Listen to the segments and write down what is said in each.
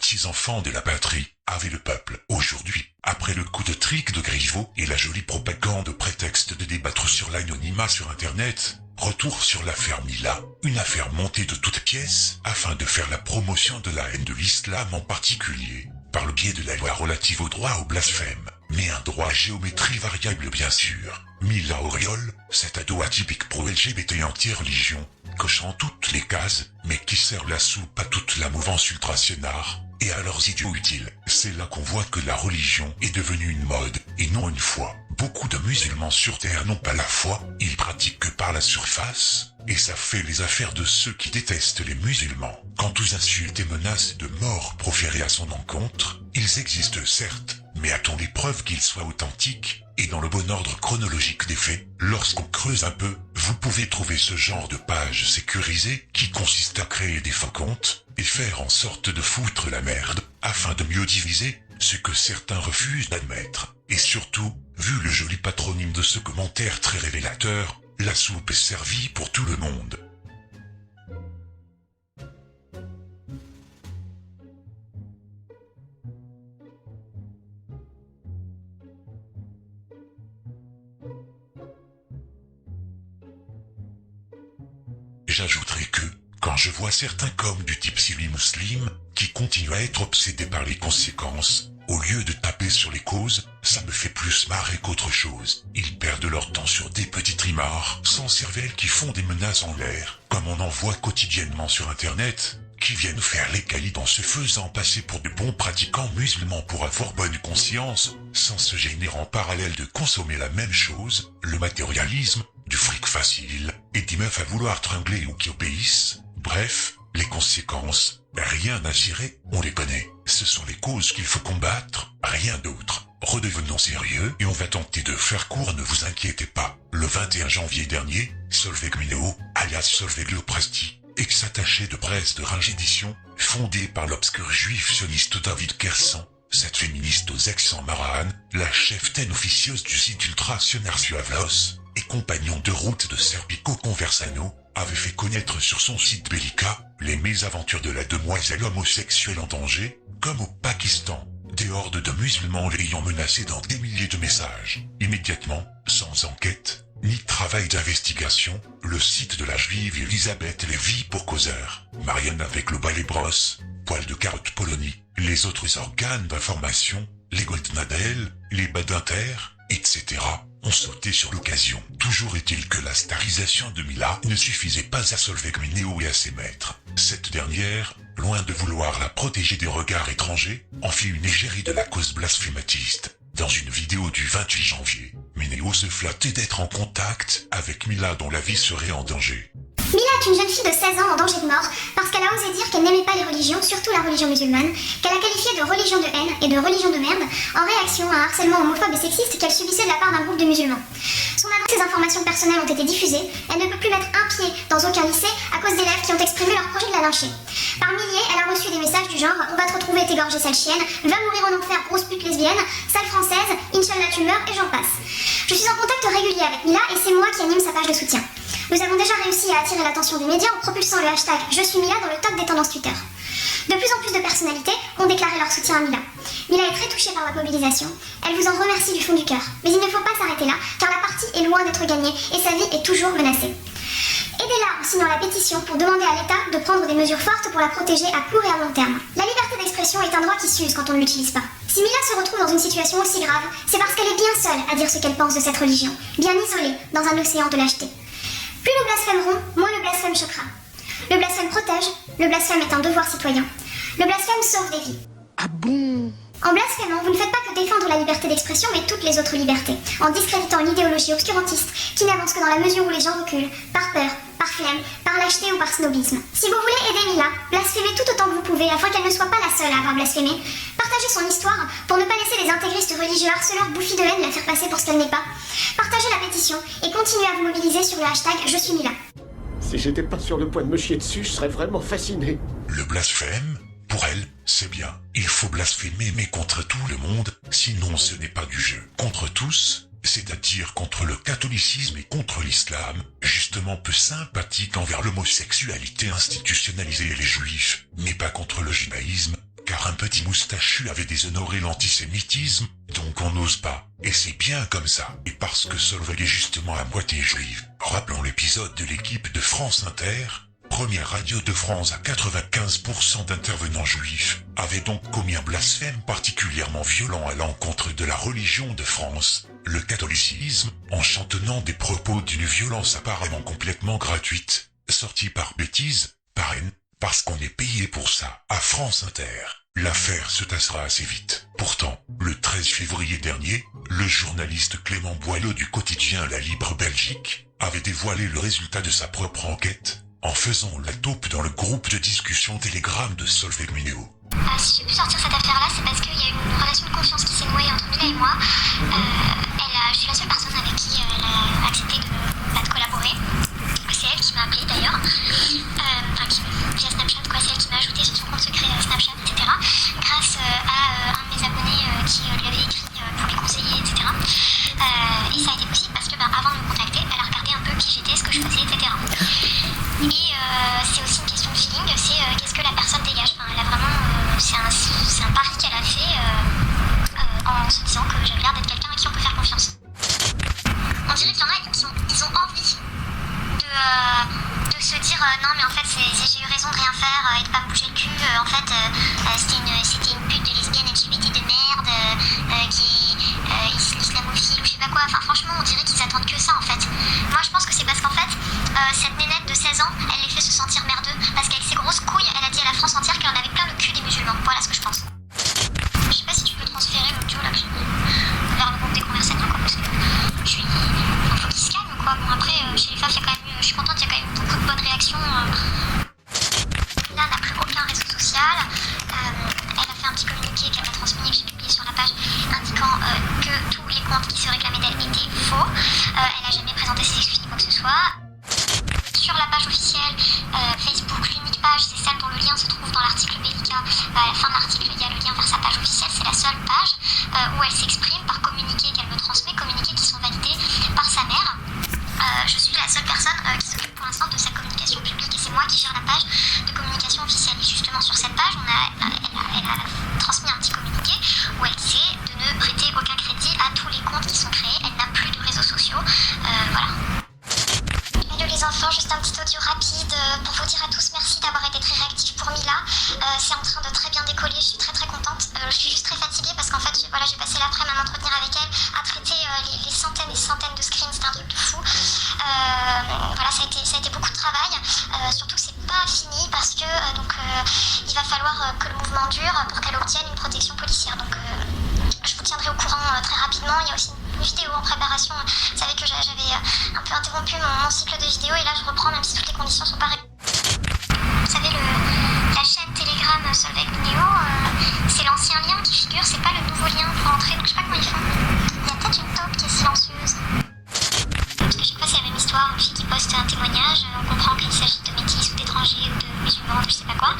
petits-enfants de la patrie, avait le peuple. Aujourd'hui, après le coup de trick de Griveaux et la jolie propagande au prétexte de débattre sur l'anonymat sur Internet, retour sur l'affaire Mila, une affaire montée de toutes pièces, afin de faire la promotion de la haine de l'islam en particulier, par le biais de la loi relative au droit au blasphème, mais un droit à géométrie variable bien sûr. Mila Auriol, cet ado atypique pro-LGBT anti-religion, cochant toutes les cases, mais qui sert la soupe à toute la mouvance ultrasionnaire, et à leurs idiots utiles. C'est là qu'on voit que la religion est devenue une mode, et non une foi. Beaucoup de musulmans sur Terre n'ont pas la foi, ils pratiquent que par la surface, et ça fait les affaires de ceux qui détestent les musulmans. Quant aux insultes et menaces de mort proférées à son encontre, ils existent certes, mais a-t-on les preuves qu'ils soient authentiques? Et dans le bon ordre chronologique des faits, lorsqu'on creuse un peu, vous pouvez trouver ce genre de page sécurisée qui consiste à créer des faux comptes et faire en sorte de foutre la merde, afin de mieux diviser, ce que certains refusent d'admettre. Et surtout, vu le joli patronyme de ce commentaire très révélateur, la soupe est servie pour tout le monde. J'ajouterai que, quand je vois certains comme du type Silly Muslim, qui continuent à être obsédés par les conséquences, au lieu de taper sur les causes, ça me fait plus marrer qu'autre chose. Ils perdent leur temps sur des petites rimards, sans cervelle qui font des menaces en l'air, comme on en voit quotidiennement sur Internet, qui viennent faire les caïds en se faisant passer pour de bons pratiquants musulmans pour avoir bonne conscience, sans se gêner en parallèle de consommer la même chose, le matérialisme, du fric facile, et des meufs à vouloir tringler ou qui obéissent. Bref, les conséquences, rien à cirer, on les connaît. Ce sont les causes qu'il faut combattre, rien d'autre. Redevenons sérieux et on va tenter de faire court, ne vous inquiétez pas. Le 21 janvier dernier, Solveig Mineo, alias Solveig Lopresti, ex-attaché de presse de Range Édition, fondée par l'obscur juif sioniste David Kersan, cette féministe aux accents Marahan, la cheftaine officieuse du site ultrasionnaire Suavlos, et compagnon de route de Serpico Conversano, avait fait connaître sur son site Bellica les mésaventures de la demoiselle homosexuelle en danger, comme au Pakistan, des hordes de musulmans l'ayant menacée dans des milliers de messages. Immédiatement, sans enquête, ni travail d'investigation, le site de la juive Elisabeth Lévy pour causeur, Marianne avec le balai brosse, poil de carotte Polonie, les autres organes d'information, les Goldnadel, les Badinter, etc., ont sauté sur l'occasion. Toujours est-il que la starisation de Mila ne suffisait pas à Solveig Mineo et à ses maîtres. Cette dernière, loin de vouloir la protéger des regards étrangers, en fit une égérie de la cause blasphématiste. Dans une vidéo du 28 janvier, Mineo se flattait d'être en contact avec Mila dont la vie serait en danger. Mila est une jeune fille de 16 ans en danger de mort parce qu'elle a osé dire qu'elle n'aimait pas les religions, surtout la religion musulmane, qu'elle a qualifiée de religion de haine et de religion de merde en réaction à un harcèlement homophobe et sexiste qu'elle subissait de la part d'un groupe de musulmans. Ses informations personnelles ont été diffusées, elle ne peut plus mettre un pied dans aucun lycée à cause d'élèves qui ont exprimé leur projet de la lyncher. Par milliers, elle a reçu des messages du genre « On va te retrouver, t'es gorgée sale chienne, va mourir en enfer, grosse pute lesbienne, sale française, Inch'Allah tu meurs » et j'en passe. Je suis en contact régulier avec Mila et c'est moi qui anime sa page de soutien. Nous avons déjà réussi à attirer l'attention des médias en propulsant le hashtag « Je suis Mila » dans le top des tendances Twitter. De plus en plus de personnalités ont déclaré leur soutien à Mila. Mila est très touchée par la mobilisation. Elle vous en remercie du fond du cœur. Mais il ne faut pas s'arrêter là, car la partie est loin d'être gagnée et sa vie est toujours menacée. Aidez-la en signant la pétition pour demander à l'État de prendre des mesures fortes pour la protéger à court et à long terme. La liberté d'expression est un droit qui s'use quand on ne l'utilise pas. Si Mila se retrouve dans une situation aussi grave, c'est parce qu'elle est bien seule à dire ce qu'elle pense de cette religion, bien isolée dans un océan de lâcheté. Plus nous blasphémerons, moins le blasphème choquera. Le blasphème protège, le blasphème est un devoir citoyen. Le blasphème sauve des vies. Ah bon? En blasphémant, vous ne faites pas que défendre la liberté d'expression, mais toutes les autres libertés, en discréditant l'idéologie obscurantiste qui n'avance que dans la mesure où les gens reculent, par peur, par flemme, par lâcheté ou par snobisme. Si vous voulez aider Mila, blasphémez tout autant que vous pouvez afin qu'elle ne soit pas la seule à avoir blasphémé. Partagez son histoire pour ne pas laisser les intégristes religieux harceleurs bouffis de haine la faire passer pour ce qu'elle n'est pas. Partagez la pétition et continuez à vous mobiliser sur le hashtag Je suis Mila. Si j'étais pas sur le point de me chier dessus, je serais vraiment fasciné. Le blasphème, pour elle, c'est bien. Il faut blasphémer, mais contre tout le monde, sinon ce n'est pas du jeu. Contre tous, c'est-à-dire contre le catholicisme et contre l'islam, justement peu sympathique envers l'homosexualité institutionnalisée et les juifs, mais pas contre le judaïsme, car un petit moustachu avait déshonoré l'antisémitisme, donc on n'ose pas. Et c'est bien comme ça. Et parce que Solveig est justement à moitié juive, rappelons l'épisode de l'équipe de France Inter, première radio de France à 95% d'intervenants juifs, avait donc commis un blasphème particulièrement violent à l'encontre de la religion de France, le catholicisme, en chantonnant des propos d'une violence apparemment complètement gratuite, sortie par bêtise, par haine, parce qu'on est payé pour ça, à France Inter. L'affaire se tassera assez vite. Pourtant, le 13 février dernier, le journaliste Clément Boileau du quotidien La Libre Belgique avait dévoilé le résultat de sa propre enquête, en faisant la taupe dans le groupe de discussion Telegram de Solveig Minéo. Si j'ai pu sortir cette affaire-là, c'est parce qu'il y a eu une relation de confiance qui s'est nouée entre Mila et moi. Je suis la seule personne avec qui elle a accepté de collaborer. C'est elle qui m'a appelée d'ailleurs, via Snapchat, quoi. C'est elle qui m'a ajouté sur son compte secret Snapchat, etc. Grâce à un de mes abonnés qui lui avait écrit pour lui conseiller, etc. Et ça a été possible parce que avant de me contacter, elle a regardé un peu qui j'étais, ce que je faisais, etc. Et c'est aussi une question de feeling, c'est qu'est-ce que la personne dégage. Enfin, elle a vraiment, c'est un pari qu'elle a fait en se disant que j'avais l'air d'être quelqu'un à qui on peut faire confiance. On dirait qu'il y en a ils ont envie de se dire non mais en fait j'ai eu raison de rien faire et de pas me bouger le cul, en fait c'était une pute de lesbienne LGBT de merde qui islamophile ou je sais pas quoi. Enfin franchement on dirait qu'ils attendent que ça en fait. Moi je pense que c'est parce qu'en fait cette nénette de 16 ans elle les fait se sentir merdeux parce qu'avec ses grosses couilles elle a dit à la France entière qu'elle en avait plein le cul des musulmans. Voilà ce que je pense. Je sais pas si tu peux transférer l'audio là que j'ai mis vers le groupe des conversations quoi, parce que je suis... faut qu'il se calme quoi. Bon après chez les femmes il y a quand même eu... je suis contente, il y a quand même beaucoup de bonnes réactions. Là, elle n'a plus aucun réseau social. Elle a fait un petit communiqué qu'elle m'a transmis et que j'ai publié sur la page indiquant que tous les comptes qui se réclamaient d'elle étaient faux. Elle n'a jamais présenté ses excuses ni quoi que ce soit. Sur la page officielle Facebook, l'unique page, c'est celle dont le lien se trouve dans l'article Bellica. À la fin de l'article, il y a le lien vers sa page officielle. C'est la seule page où elle s'exprime par communiqué qu'elle me transmet, communiqués qui sont validés par sa mère. Je suis la seule personne qui s'occupe pour l'instant de sa communication publique et c'est moi qui gère la page de communication officielle. Et justement sur cette page, elle a transmis un petit communiqué où elle disait de ne prêter aucun crédit à tous les comptes qui sont créés. Elle n'a plus de réseaux sociaux. Voilà. Hello les enfants, juste un petit audio rapide pour vous dire à tous merci d'avoir été très réactifs pour Mila. C'est en train de très bien décoller, je suis très très contente. Je suis juste très fatiguée parce qu'en fait j'ai passé l'après-midi à m'entretenir avec elle, à traiter les centaines et centaines de screens, c'était un truc de fou. Voilà, ça a été beaucoup de travail, surtout que c'est pas fini parce que il va falloir que le mouvement dure pour qu'elle obtienne une protection policière. Donc je vous tiendrai au courant très rapidement. Il y a aussi une vidéo en préparation. Vous savez que j'avais un peu interrompu mon cycle de vidéos et là je reprends même si toutes les conditions sont pareilles. Vous savez, la chaîne Telegram Solveig Minéo, c'est l'ancien lien qui figure, c'est pas le nouveau lien pour entrer, donc je sais pas comment ils font. Il y a peut-être une taupe qui est silencieuse. Parce que chaque fois c'est la même histoire, une fille qui poste un témoignage, on comprend qu'il s'agit de métis ou d'étrangers ou de musulmans, je sais pas quoi.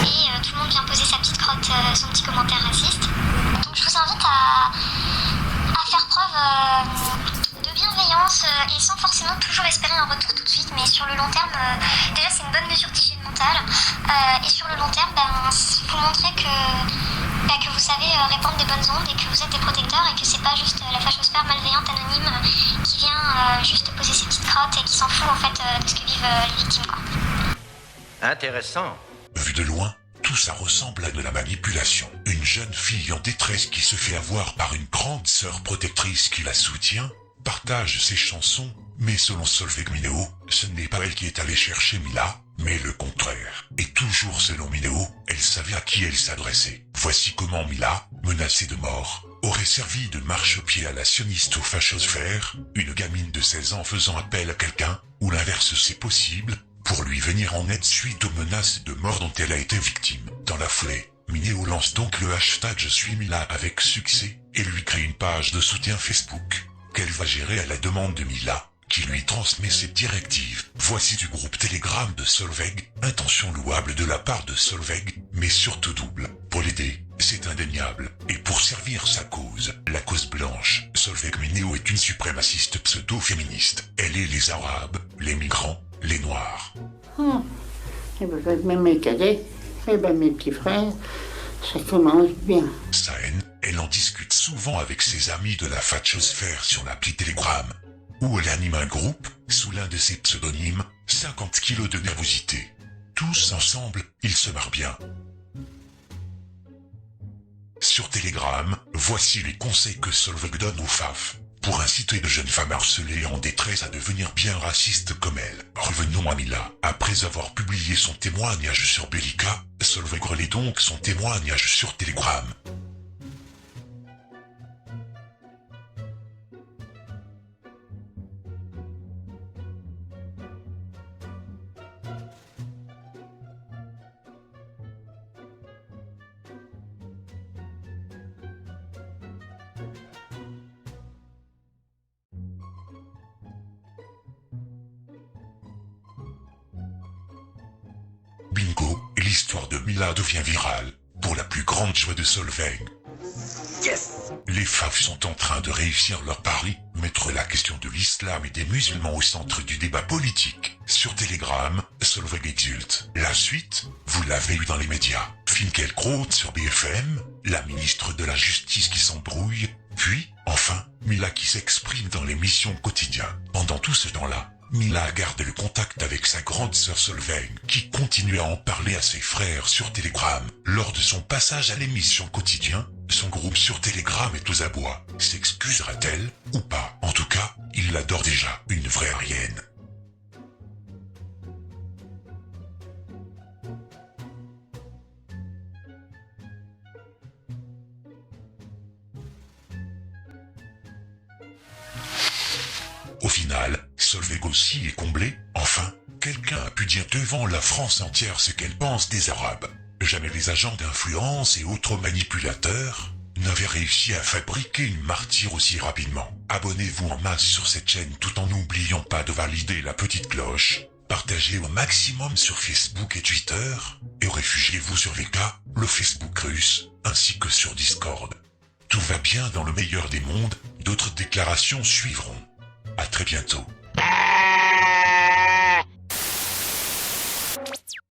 Et tout le monde vient poser sa petite crotte, son petit commentaire raciste. Donc je vous invite à faire preuve de bienveillance et sans forcément toujours espérer un retour tout de suite, mais sur le long terme, déjà c'est une bonne mesure d'hygiène mentale. Et sur le long terme, vous montrez que vous savez répandre des bonnes ondes et que vous êtes des protecteurs et que c'est pas juste la fachosphère malveillante anonyme qui vient juste poser ses petites crottes et qui s'en fout en fait de ce que vivent les victimes quoi. Intéressant. Vu de loin, tout ça ressemble à de la manipulation. Une jeune fille en détresse qui se fait avoir par une grande sœur protectrice qui la soutient, partage ses chansons, mais selon Solveig Minéo, ce n'est pas elle qui est allée chercher Mila, mais le contraire. Et toujours selon Minéo, elle savait à qui elle s'adressait. Voici comment Mila, menacée de mort, aurait servi de marchepied à la sionisто-fachosphère, une gamine de 16 ans faisant appel à quelqu'un, ou l'inverse c'est possible, pour lui venir en aide suite aux menaces de mort dont elle a été victime. Dans la foulée, Minéo lance donc le hashtag Je suis Mila avec succès, et lui crée une page de soutien Facebook, qu'elle va gérer à la demande de Mila, qui lui transmet ses directives. Voici du groupe Telegram de Solveig, intention louable de la part de Solveig, mais surtout double. Pour l'aider, c'est indéniable. Et pour servir sa cause, la cause blanche, Solveig Minéo est une suprémaciste pseudo-féministe. Elle est les Arabes, les migrants, les Noirs. E per me cadere, Eh ben, mes petits frères, ça commence bien. Sahen, elle en discute souvent avec ses amis de la fachosphère sur l'appli Telegram, où elle anime un groupe, sous l'un de ses pseudonymes, 50 kilos de nervosité. Tous ensemble, ils se marrent bien. Sur Telegram, voici les conseils que Solveig donne aux FAF, pour inciter de jeunes femmes harcelées en détresse à devenir bien racistes comme elle. Revenons à Mila. Après avoir publié son témoignage sur Bellica, Solveig relaie donc son témoignage sur Telegram. Bingo, et l'histoire de Mila devient virale, pour la plus grande joie de Solveig. Yes. Les FAF sont en train de réussir leur pari, mettre la question de l'islam et des musulmans au centre du débat politique. Sur Telegram, Solveig exulte. La suite, vous l'avez eu dans les médias. Finkielkraut sur BFM, la ministre de la Justice qui s'embrouille, puis, enfin, Mila qui s'exprime dans l'émission Quotidien. Pendant tout ce temps-là, Mila garde le contact avec sa grande sœur Solveig, qui continue à en parler à ses frères sur Telegram. Lors de son passage à l'émission Quotidien, son groupe sur Telegram est aux abois. S'excusera-t-elle ou pas? En tout cas, il l'adore déjà, une vraie Arienne. Au final, Solveig aussi est comblée. Enfin, quelqu'un a pu dire devant la France entière ce qu'elle pense des Arabes. Jamais les agents d'influence et autres manipulateurs n'avaient réussi à fabriquer une martyre aussi rapidement. Abonnez-vous en masse sur cette chaîne tout en n'oubliant pas de valider la petite cloche. Partagez au maximum sur Facebook et Twitter. Et réfugiez-vous sur VK, le Facebook russe, ainsi que sur Discord. Tout va bien dans le meilleur des mondes, d'autres déclarations suivront. À très bientôt.